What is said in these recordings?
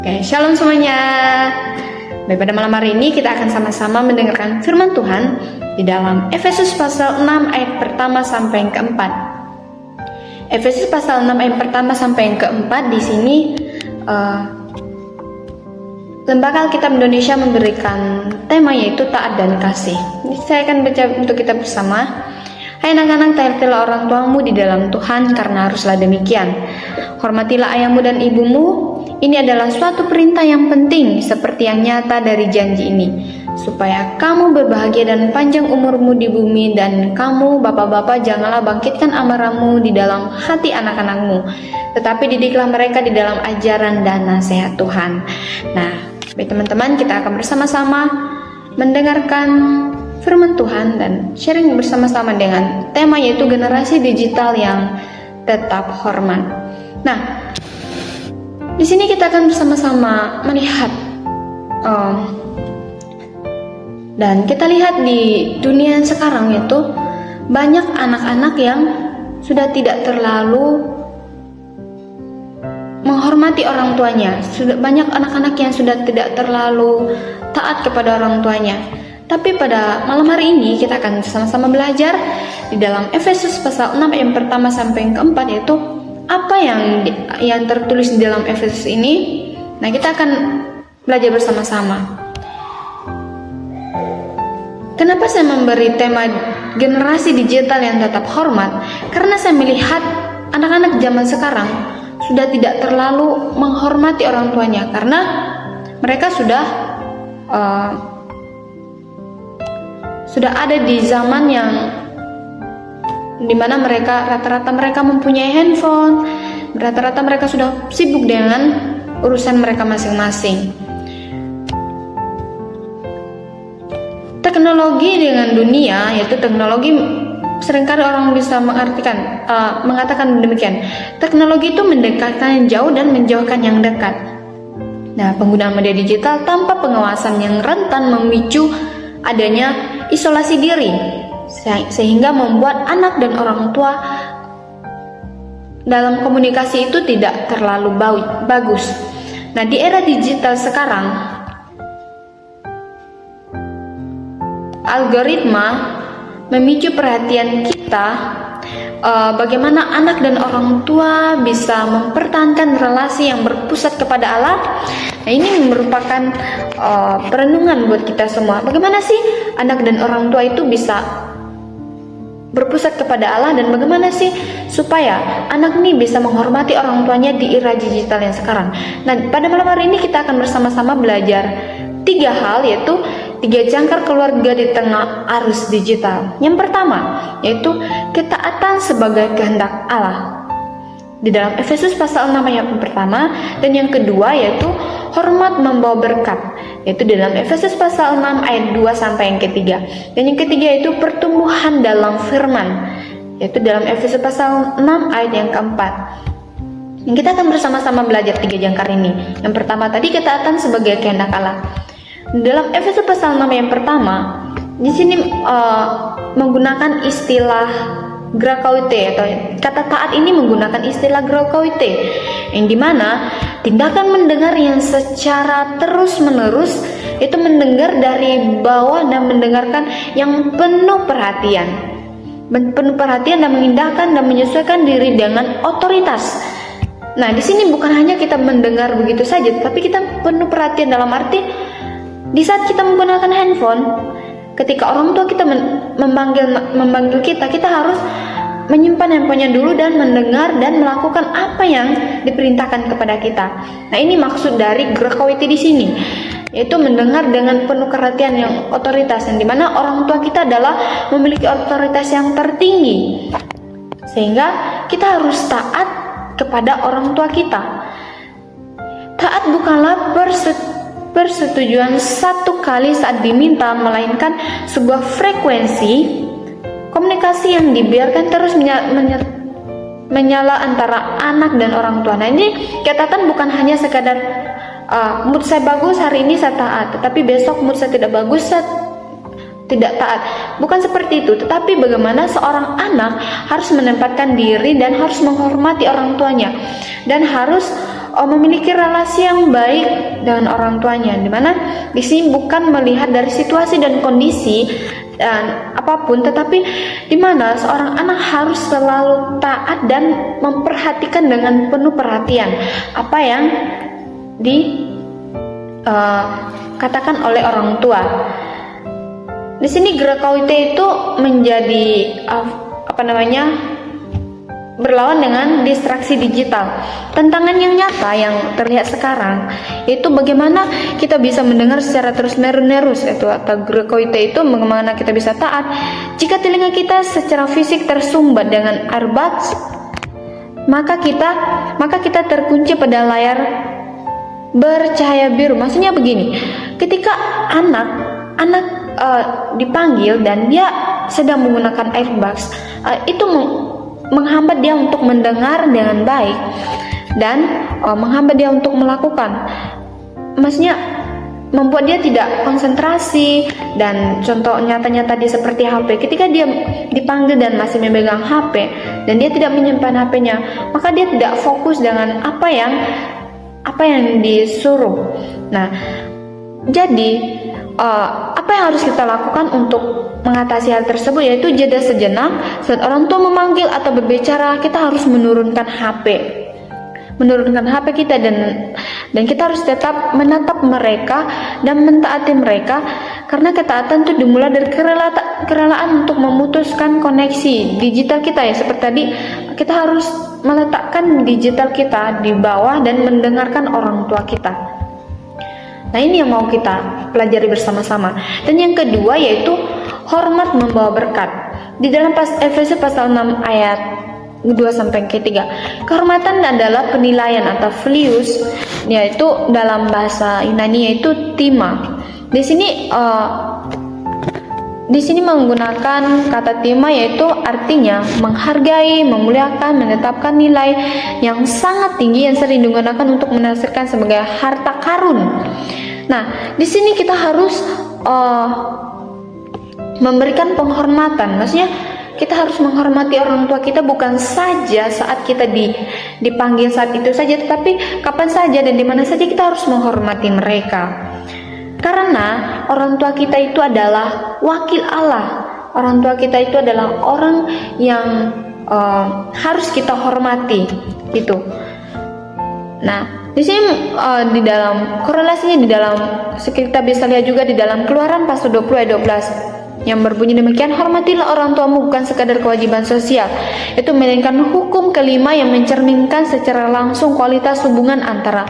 Oke, shalom semuanya. Baik, pada malam hari ini kita akan sama-sama mendengarkan firman Tuhan di dalam Efesus pasal 6 ayat pertama sampai yang keempat. Efesus pasal 6 ayat pertama sampai yang keempat di sini Lembaga Alkitab Indonesia memberikan tema yaitu taat dan kasih. Saya akan baca untuk kita bersama. Hai anak-anak, taatilah orang tuamu di dalam Tuhan, karena haruslah demikian. Hormatilah ayahmu dan ibumu. Ini adalah suatu perintah yang penting, seperti yang nyata dari janji ini, supaya kamu berbahagia dan panjang umurmu di bumi, dan kamu, bapak-bapak, janganlah bangkitkan amarahmu di dalam hati anak-anakmu, tetapi didiklah mereka di dalam ajaran dan nasihat Tuhan. Nah, baik teman-teman, kita akan bersama-sama mendengarkan firman Tuhan dan sharing bersama-sama dengan tema yaitu generasi digital yang tetap hormat. Nah, di sini kita akan bersama-sama melihat dan kita lihat di dunia yang sekarang itu banyak anak-anak yang sudah tidak terlalu menghormati orang tuanya. Sudah banyak anak-anak yang sudah tidak terlalu taat kepada orang tuanya. Tapi pada malam hari ini kita akan sama-sama belajar di dalam Efesus pasal 6 ayat pertama sampai yang keempat, yaitu apa yang tertulis di dalam Efesus ini. Nah, kita akan belajar bersama-sama. Kenapa saya memberi tema generasi digital yang tetap hormat? Karena saya melihat anak-anak zaman sekarang sudah tidak terlalu menghormati orang tuanya, karena mereka sudah ada di zaman yang dimana rata-rata mereka mempunyai handphone, rata-rata mereka sudah sibuk dengan urusan mereka masing-masing. Teknologi dengan dunia, yaitu teknologi, seringkali orang bisa mengatakan demikian. Teknologi itu mendekatkan yang jauh dan menjauhkan yang dekat. Nah, penggunaan media digital tanpa pengawasan yang rentan memicu adanya isolasi diri, sehingga membuat anak dan orang tua dalam komunikasi itu tidak terlalu bagus. Nah, di era digital sekarang, algoritma memicu perhatian kita bagaimana anak dan orang tua bisa mempertahankan relasi yang berpusat kepada Allah. Nah, ini merupakan perenungan buat kita semua. Bagaimana sih anak dan orang tua itu bisa berpusat kepada Allah, dan bagaimana sih supaya anak ini bisa menghormati orang tuanya di era digital yang sekarang. Nah, pada malam hari ini kita akan bersama-sama belajar 3 hal, yaitu 3 jangkar keluarga di tengah arus digital. Yang pertama yaitu ketaatan sebagai kehendak Allah di dalam Efesus pasal 6 ayat pertama, dan yang kedua yaitu hormat membawa berkat, yaitu dalam Efesus pasal 6 ayat 2 sampai yang ketiga, dan yang ketiga yaitu pertumbuhan dalam firman, yaitu dalam Efesus pasal 6 ayat yang keempat. Yang kita akan bersama-sama belajar 3 jangkar ini. Yang pertama tadi ketaatan sebagai kehendak Allah. Dalam Efesus pasal 6 yang pertama, di sini menggunakan istilah grakoite, atau kata taat ini menggunakan istilah grakoite, yang dimana tindakan mendengar yang secara terus-menerus, itu mendengar dari bawah dan mendengarkan yang penuh perhatian dan mengindahkan dan menyesuaikan diri dengan otoritas. Nah, di sini bukan hanya kita mendengar begitu saja, tapi kita penuh perhatian dalam arti di saat kita menggunakan handphone, ketika orang tua kita memanggil kita harus menyimpan handphonenya dulu dan mendengar dan melakukan apa yang diperintahkan kepada kita. Nah, ini maksud dari grakoite di sini, yaitu mendengar dengan penuh perhatian yang otoritas, yang dimana orang tua kita adalah memiliki otoritas yang tertinggi, sehingga kita harus taat kepada orang tua kita. Taat bukanlah persetujuan satu kali saat diminta, melainkan sebuah frekuensi komunikasi yang dibiarkan terus menyala antara anak dan orang tua. Nah, ini ketaatan bukan hanya sekadar mood saya bagus hari ini saya taat, tetapi besok mood saya tidak bagus, saya tidak taat. Bukan seperti itu, tetapi bagaimana seorang anak harus menempatkan diri dan harus menghormati orang tuanya dan harus memiliki relasi yang baik dengan orang tuanya. Dimana di sini bukan melihat dari situasi dan kondisi dan apapun, tetapi dimana seorang anak harus selalu taat dan memperhatikan dengan penuh perhatian apa yang dikatakan oleh orang tua. Di sini GRKUIT itu menjadi berlawan dengan distraksi digital. Tantangan yang nyata yang terlihat sekarang itu bagaimana kita bisa mendengar secara terus menerus itu atau GRKUIT itu bagaimana kita bisa taat jika telinga kita secara fisik tersumbat dengan earbuds, maka kita terkunci pada layar bercahaya biru. Maksudnya begini, ketika anak dipanggil dan dia sedang menggunakan earbuds, itu menghambat dia untuk mendengar dengan baik dan menghambat dia untuk melakukan, maksudnya membuat dia tidak konsentrasi. Dan contoh nyatanya tadi seperti HP, ketika dia dipanggil dan masih memegang HP dan dia tidak menyimpan HP-nya, maka dia tidak fokus dengan apa yang disuruh. Nah, jadi apa yang harus kita lakukan untuk mengatasi hal tersebut, yaitu jeda sejenak saat orang tua memanggil atau berbicara. Kita harus menurunkan HP kita dan kita harus tetap menatap mereka dan mentaati mereka, karena ketaatan itu dimulai dari kerelaan untuk memutuskan koneksi digital kita ya. Seperti tadi, kita harus meletakkan digital kita di bawah dan mendengarkan orang tua kita. Nah, ini yang mau kita pelajari bersama-sama. Dan yang kedua yaitu hormat membawa berkat. Di dalam Efesus pasal 6 ayat 2-3, kehormatan adalah penilaian atau philius, yaitu dalam bahasa Yunani yaitu tima. Di sini menggunakan kata tima, yaitu artinya menghargai, memuliakan, menetapkan nilai yang sangat tinggi yang sering digunakan untuk menafsirkan sebagai harta karun. Nah, di sini kita harus memberikan penghormatan. Maksudnya kita harus menghormati orang tua kita bukan saja saat kita dipanggil saat itu saja, tetapi kapan saja dan di mana saja kita harus menghormati mereka. Karena orang tua kita itu adalah wakil Allah. Orang tua kita itu adalah orang yang harus kita hormati, gitu. Nah, di sini di dalam korelasinya kita bisa lihat juga di dalam Keluaran pasal 20 ayat 12 yang berbunyi demikian, hormatilah orang tuamu bukan sekadar kewajiban sosial, itu melainkan hukum kelima yang mencerminkan secara langsung kualitas hubungan antara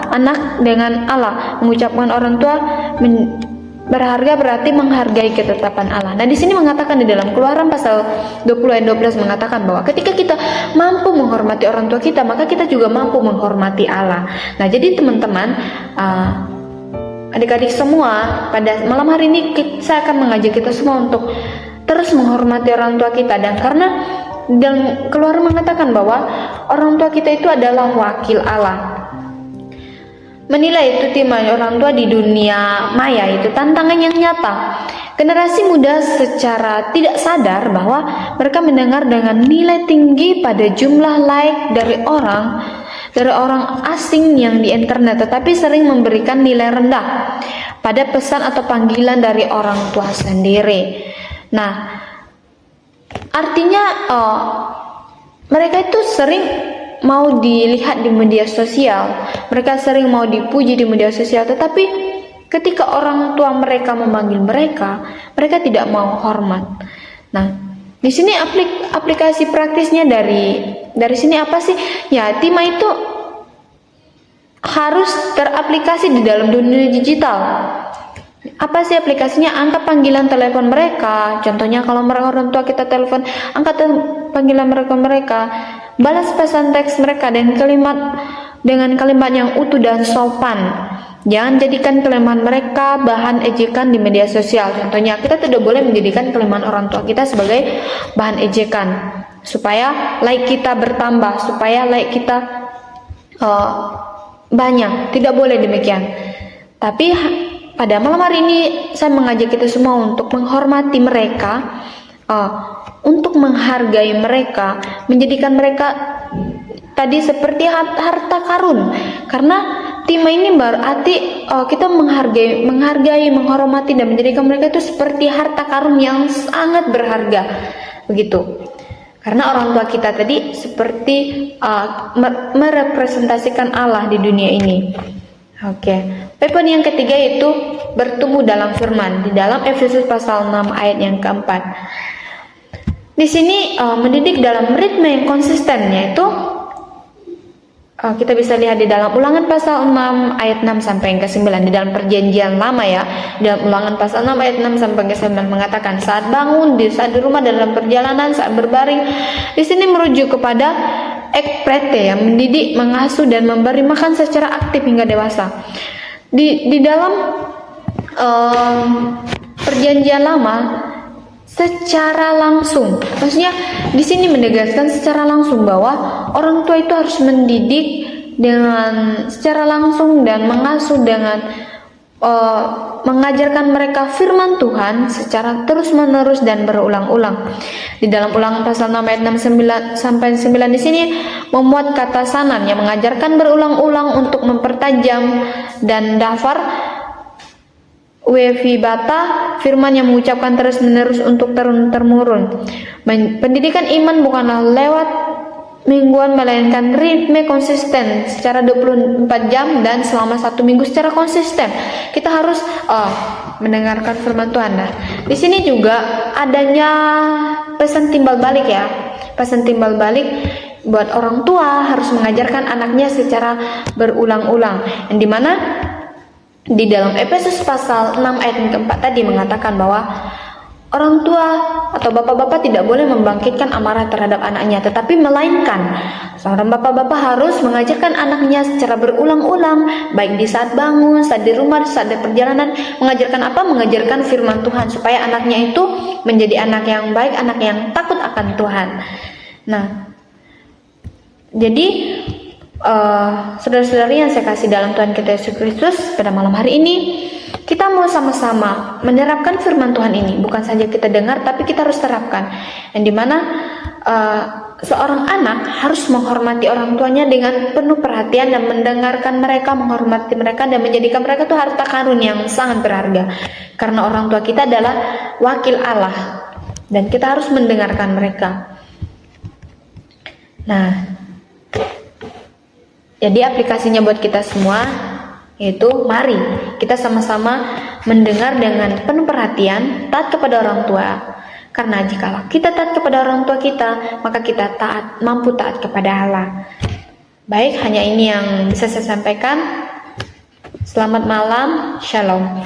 anak dengan Allah. Mengucapkan orang tua berharga berarti menghargai ketetapan Allah. Nah, di sini mengatakan di dalam Keluaran pasal 20 ayat 12 mengatakan bahwa ketika kita mampu menghormati orang tua kita, maka kita juga mampu menghormati Allah. Nah, jadi teman-teman, adik-adik semua, pada malam hari ini saya akan mengajak kita semua untuk terus menghormati orang tua kita. Dan karena dan Keluaran mengatakan bahwa orang tua kita itu adalah wakil Allah. Menilai itu timah orang tua di dunia maya itu tantangan yang nyata. Generasi muda secara tidak sadar bahwa mereka mendengar dengan nilai tinggi pada jumlah like dari orang asing yang di internet, tetapi sering memberikan nilai rendah pada pesan atau panggilan dari orang tua sendiri. Nah, artinya mereka itu sering mau dilihat di media sosial, mereka sering mau dipuji di media sosial, tetapi ketika orang tua mereka memanggil mereka tidak mau hormat. Nah, di sini aplikasi praktisnya dari sini apa sih? Ya, Tima itu harus teraplikasi di dalam dunia digital. Apa sih aplikasinya? Angkat panggilan telepon mereka. Contohnya kalau orang tua kita telepon, angkat panggilan mereka. Balas pesan teks mereka dengan kalimat yang utuh dan sopan. Jangan jadikan kelemahan mereka bahan ejekan di media sosial. Contohnya, kita tidak boleh menjadikan kelemahan orang tua kita sebagai bahan ejekan, supaya like kita bertambah, supaya like kita banyak. Tidak boleh demikian. Tapi pada malam hari ini saya mengajak kita semua untuk menghormati mereka, untuk menghargai mereka, menjadikan mereka tadi seperti harta karun. Karena tema ini berarti kita menghargai, menghormati dan menjadikan mereka itu seperti harta karun yang sangat berharga, begitu. Karena orang tua kita tadi seperti merepresentasikan Allah di dunia ini. Oke. Poin yang ketiga itu bertumbuh dalam firman di dalam Efesus pasal 6 ayat yang keempat. Di sini mendidik dalam ritme yang konsisten, yaitu kita bisa lihat di dalam Ulangan pasal 6 ayat 6 sampai ke 9 di dalam Perjanjian Lama ya. Di dalam Ulangan pasal 6 ayat 6 sampai ke 9 mengatakan saat bangun, saat di rumah, dalam perjalanan, saat berbaring. Di sini merujuk kepada ekprete yang mendidik, mengasuh dan memberi makan secara aktif hingga dewasa. Di dalam Perjanjian Lama secara langsung, maksudnya di sini menegaskan secara langsung bahwa orang tua itu harus mendidik dengan secara langsung dan mengasuh dengan mengajarkan mereka firman Tuhan secara terus-menerus dan berulang-ulang. Di dalam Ulangan pasal 6 ayat 6 sampai 9 di sini memuat kata sanan yang mengajarkan berulang-ulang untuk mempertajam, dan dafar Wevibata, firman yang mengucapkan terus-menerus untuk turun-temurun. Pendidikan iman bukanlah lewat mingguan, melainkan ritme konsisten secara 24 jam dan selama 1 minggu secara konsisten. Kita harus mendengarkan firman Tuhan. Nah, di sini juga adanya pesan timbal balik ya. Pesan timbal balik buat orang tua harus mengajarkan anaknya secara berulang-ulang. Yang dimana di dalam Efesus pasal 6 ayat yang keempat tadi mengatakan bahwa orang tua atau bapak-bapak tidak boleh membangkitkan amarah terhadap anaknya, tetapi melainkan seorang bapak-bapak harus mengajarkan anaknya secara berulang-ulang, baik di saat bangun, saat di rumah, saat di perjalanan. Mengajarkan apa? Mengajarkan firman Tuhan, supaya anaknya itu menjadi anak yang baik, anak yang takut akan Tuhan. Nah, jadi saudara-saudari yang saya kasih dalam Tuhan kita Yesus Kristus, pada malam hari ini kita mau sama-sama menerapkan firman Tuhan ini. Bukan saja kita dengar, tapi kita harus terapkan. Yang dimana seorang anak harus menghormati orang tuanya dengan penuh perhatian dan mendengarkan mereka, menghormati mereka dan menjadikan mereka itu harta karun yang sangat berharga. Karena orang tua kita adalah wakil Allah dan kita harus mendengarkan mereka. Nah, jadi aplikasinya buat kita semua yaitu mari kita sama-sama mendengar dengan penuh perhatian, taat kepada orang tua. Karena jikalau kita taat kepada orang tua kita, maka kita mampu taat kepada Allah. Baik, hanya ini yang bisa saya sampaikan. Selamat malam, shalom.